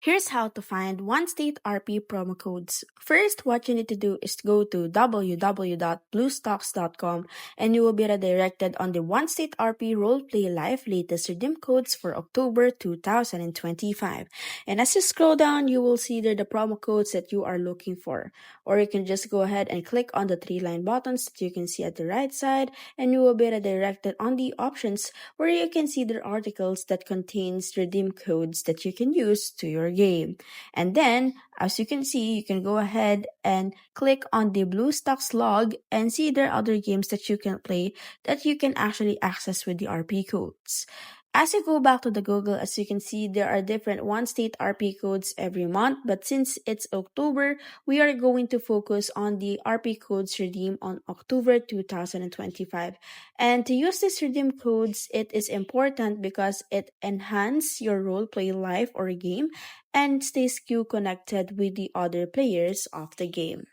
Here's how to find OneState RP promo codes. First, what you need to do is go to www.bluestocks.com and you will be redirected on the OneState RP Roleplay Live latest redeem codes for October 2025. And as you scroll down, you will see there the promo codes that you are looking for. Or you can just go ahead and click on the three line buttons that you can see at the right side and you will be redirected on the options where you can see the articles that contains redeem codes that you can use to your game. And then, as you can see, you can go ahead and click on the BlueStocks log and see there are other games that you can play that you can actually access with the RP codes. As you go back to the Google, as you can see, there are different OneState RP codes every month, but since it's October, we are going to focus on the RP codes redeemed on October 2025. And to use these redeem codes, it is important because it enhances your roleplay life or game and stays you connected with the other players of the game.